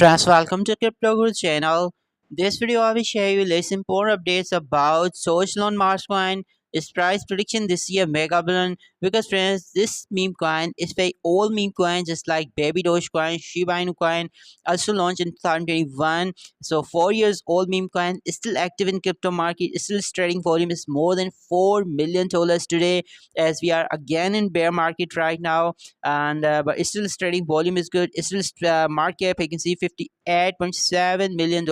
Friends, welcome to Crypto Guru channel. This video I will share you listen more updates about social on Mars coin. Its price prediction this year mega billion because friends this meme coin is very old meme coin just like Baby Dogecoin, Shiba Inu coin also launched in 2021. So 4 years old meme coin is still active in crypto market. It's still trading volume is more than $4 million today as we are again in bear market right now and but it's still trading volume is good. It's still market cap I can see $58.7 million.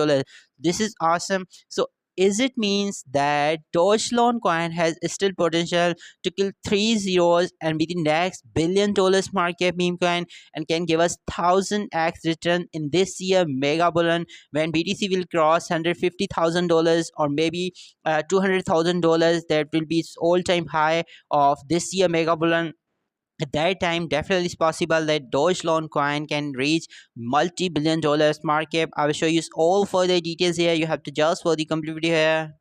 This is awesome. So is it means that Dogecoin coin has still potential to kill three zeros and be the next $1 billion market cap meme coin and can give us 1000x return in this year mega bullion when BTC will cross $150,000 or maybe $200,000. That will be its all-time high of this year mega bullion. At that time definitely it's possible that Dogecoin coin can reach multi-billion dollars market cap. I will show you all further details here. You have to just for the complete video here.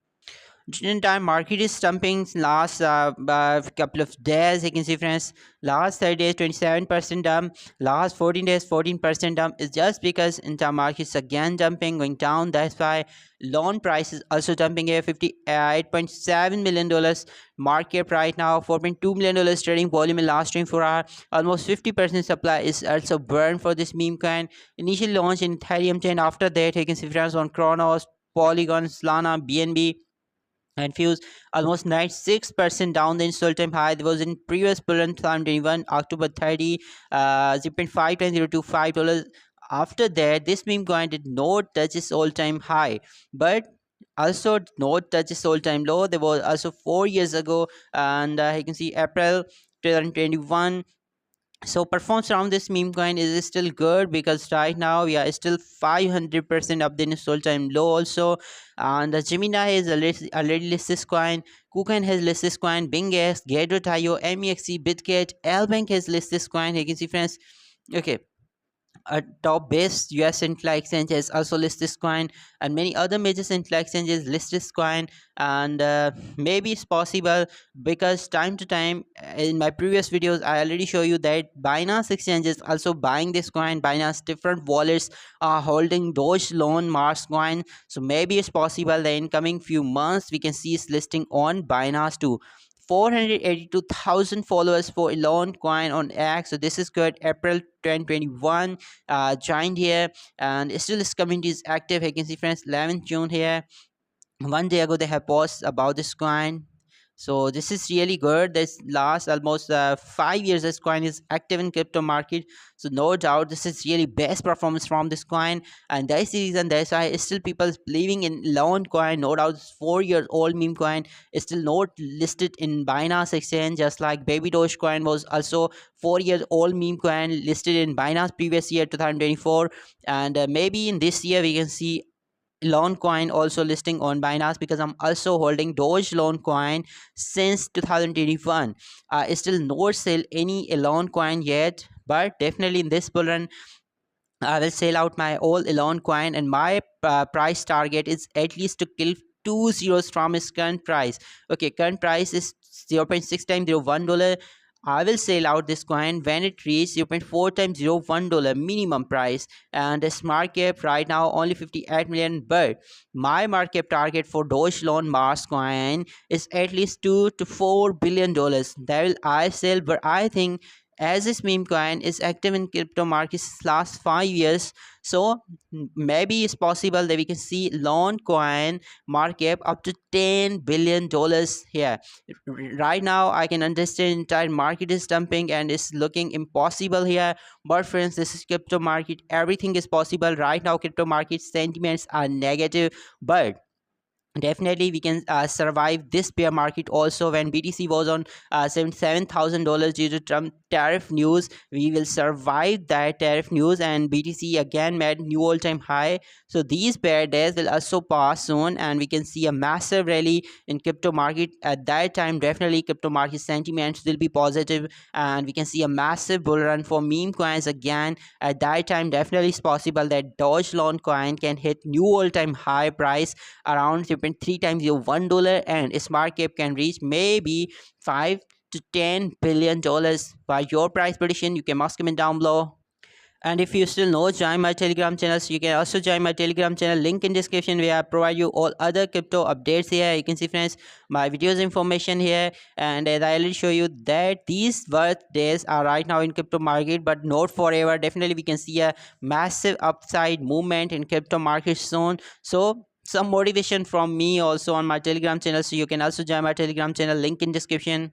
During time market is stumping last couple of days. You can see friends, last 30 days 27% dump, last 14 days 14% dump. Is just because entire market is again dumping going down. That's why loan price is also dumping here. $58.7 million market right now. $4.2 million trading volume in last 24 hours. Almost 50% supply is also burned for this meme coin. Initially launched in Ethereum 10. After that you can see friends on Kronos, Polygon, Solana, BNB and Fuse almost 96% down the install time high. There was in previous bullion 2021 October 30 0.5 times $0.25. After that this meme coin did not touch its all-time high but also did not touch its all-time low. There was also 4 years ago and you can see April 2021. So performance around this meme coin is still good because right now we are still 500% up the install time low also. And the Gemini is already listed this coin. KuCoin has listed this coin. BingX, Gateway.io, MEXC, Bitget, Lbank has listed this coin. You can see friends. Okay, a top best US central exchanges also list this coin and many other major central exchanges list this coin. And maybe it's possible because time to time in my previous videos I already show you that Binance exchanges also buying this coin. Binance different wallets are holding Doge loan Mars coin, so maybe it's possible that in coming few months we can see its listing on Binance too. 482,000 followers for Elon coin on X. So this is good. April 2021 joined here and still this community is active. You can see friends 11th June here. One day ago they have posted about this coin. So this is really good. This last almost 5 years this coin is active in crypto market. So no doubt this is really best performance from this coin, and that's the reason that's why still people believing in loan coin. No doubt this 4 years old meme coin is still not listed in Binance exchange, just like Baby Doge coin was also 4 years old meme coin listed in Binance previous year 2024. And maybe in this year we can see loan coin also listing on Binance because I'm also holding Doge loan coin since 2021. I still not sell any Elon coin yet, but definitely in this bull run I will sell out my all Elon coin, and my price target is at least to kill two zeros from its current price. Okay, current price is 0.6 times $1. I will sell out this coin when it reaches 0.4 times $1 minimum price, and its market cap right now only 58 million. But my market cap target for Doge Loan Mars coin is at least $2 to $4 billion. That will I sell, but I think as this meme coin is active in crypto markets last 5 years, so maybe it's possible that we can see loan coin market up to $10 billion here. Right now I can understand entire market is dumping and it's looking impossible here, but friends this is crypto market, everything is possible. Right now crypto market sentiments are negative, but definitely we can survive this bear market also. When BTC was on $77,000 due to Trump tariff news, we will survive that tariff news and BTC again made new all-time high. So these bear days will also pass soon and we can see a massive rally in crypto market at that time. Definitely crypto market sentiments will be positive and we can see a massive bull run for meme coins again at that time. Definitely it's possible that Doge loan coin can hit new all-time high price around 3 times your $1, and its market cap can reach maybe $5 to $10 billion. By your price prediction, you can mark comment down below. And if you still not join my Telegram channel, so you can also join my Telegram channel, link in description, where I provide you all other crypto updates here. You can see friends, my videos information here, and as I already show you that these birthdays are right now in crypto market, but not forever. Definitely we can see a massive upside movement in crypto market soon. So some motivation from me also on my Telegram channel, so you can also join my Telegram channel, link in description.